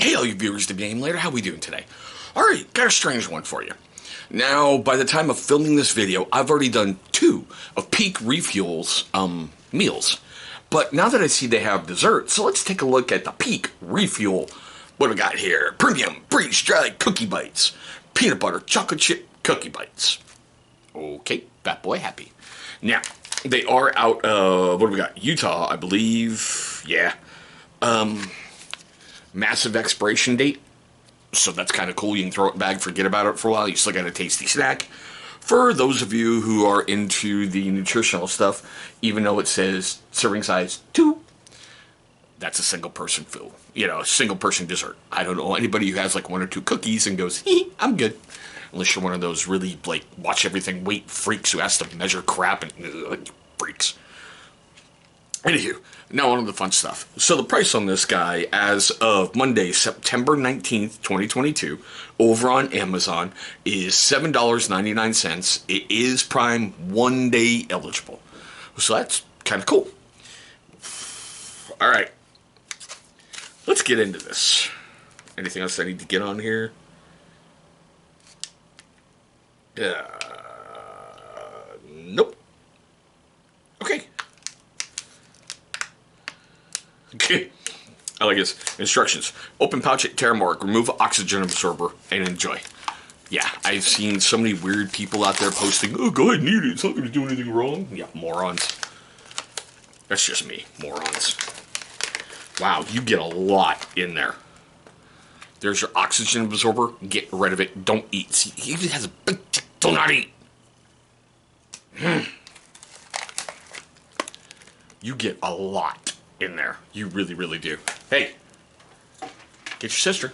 Hey all you viewers of the Game Later, how we doing today? Alright, got a strange one for you. Now, by the time of filming this video, I've already done 2 of Peak Refuel's meals. But now that I see they have dessert, so let's take a look at the Peak Refuel. What do we got here? Premium freeze-dried cookie bites. Peanut butter chocolate chip cookie bites. Okay, fat boy happy. Now, they are out of, what do we got? Utah, I believe. Yeah. Massive expiration date. So that's kind of cool. You can throw it in a bag, forget about it for a while. You still got a tasty snack. For those of you who are into the nutritional stuff, even though it says serving size 2, that's a single person food. You know, a single person dessert. I don't know anybody who has like 1 or 2 cookies and goes, I'm good. Unless you're one of those really, like, watch everything weight freaks who has to measure crap and freaks. Anywho, now on to the fun stuff. So the price on this guy, as of Monday, September 19th, 2022, over on Amazon, is $7.99. It is Prime 1 day eligible. So that's kind of cool. Alright. Let's get into this. Anything else I need to get on here? Nope. Okay. Okay. I like this. Instructions. Open pouch at tear mark. Remove oxygen absorber and enjoy. Yeah, I've seen so many weird people out there posting, oh, go ahead and eat it. It's not going to do anything wrong. Yeah, morons. That's just me. Morons. Wow, you get a lot in there. There's your oxygen absorber. Get rid of it. Don't eat. See, he just has a big... Do not eat. You get a lot in there. You really, really do. Hey, get your sister.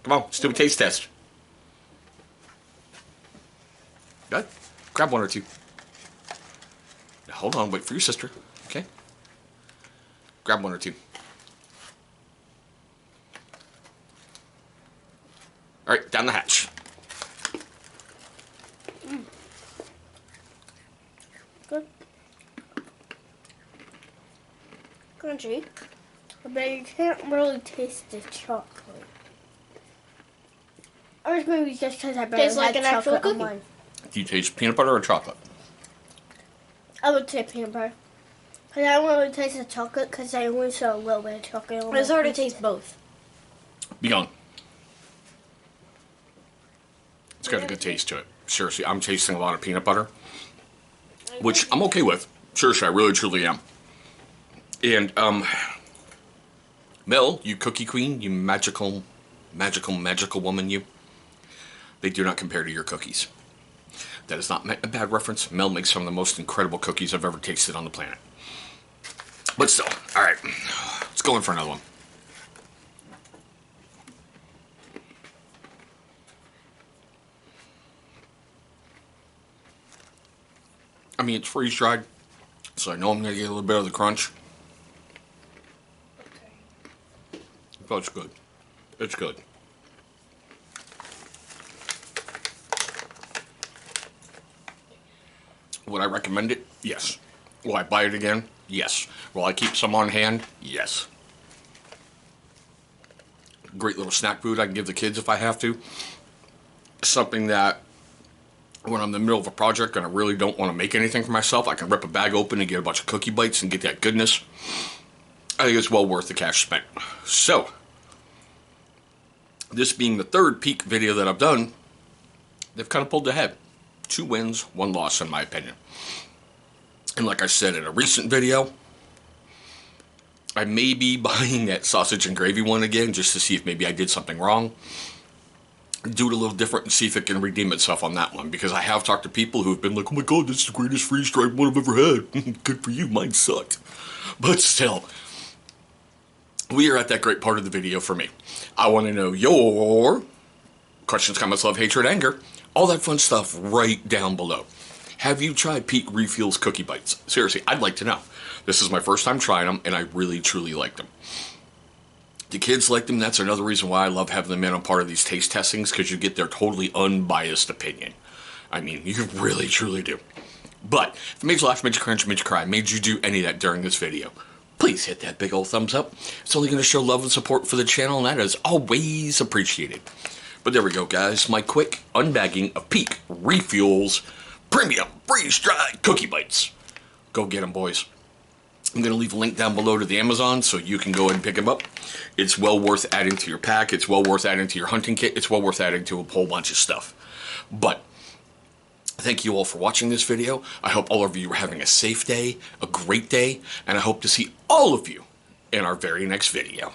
Come on, let's do a taste test. Good. Grab 1 or 2. Now, hold on, wait for your sister. Okay. Grab 1 or 2. All right, down the hatch. Good. Crunchy. But you can't really taste the chocolate. Or it's maybe just because I barely Tastes like had an actual chocolate on cookie. mine. Do you taste peanut butter or chocolate? I would say peanut butter. Because I don't really taste the chocolate because I only saw a little bit of chocolate on It's my hard to pizza. taste both. Be gone. It's got a good taste to it. Seriously, I'm tasting a lot of peanut butter, which I'm okay with. Seriously, I really, truly am. And, Mel, you cookie queen, you magical woman, you. They do not compare to your cookies. That is not a bad reference. Mel makes some of the most incredible cookies I've ever tasted on the planet. But still, alright. Let's go in for another one. I mean, it's freeze-dried, so I know I'm going to get a little bit of the crunch. But it's good. It's good. Would I recommend it? Yes. Will I buy it again? Yes. Will I keep some on hand? Yes. Great little snack food I can give the kids if I have to. Something that when I'm in the middle of a project and I really don't want to make anything for myself, I can rip a bag open and get a bunch of cookie bites and get that goodness. I think it's well worth the cash spent. So, this being the 3rd Peak video that I've done, they've kind of pulled ahead. 2 wins, 1 loss in my opinion. And like I said in a recent video, I may be buying that sausage and gravy one again just to see if maybe I did something wrong. Do it a little different and see if it can redeem itself on that one. Because I have talked to people who have been like, oh my god, this is the greatest freeze-dried one I've ever had. Good for you, mine sucked. But still, we are at that great part of the video for me. I want to know your questions, comments, love, hatred, anger, all that fun stuff right down below. Have you tried Peak Refuel's Cookie Bites? Seriously, I'd like to know. This is my first time trying them, and I really, truly like them. The kids like them. That's another reason why I love having them in on part of these taste testings, because you get their totally unbiased opinion. I mean, you really, truly do. But if it made you laugh, made you cringe, made you cry, made you do any of that during this video, please hit that big old thumbs up. It's only going to show love and support for the channel, and that is always appreciated. But there we go, guys. My quick unbagging of Peak Refuel's premium freeze-dried cookie bites. Go get them, boys. I'm going to leave a link down below to the Amazon so you can go ahead and pick them up. It's well worth adding to your pack. It's well worth adding to your hunting kit. It's well worth adding to a whole bunch of stuff. But thank you all for watching this video. I hope all of you are having a safe day, a great day, and I hope to see all of you in our very next video.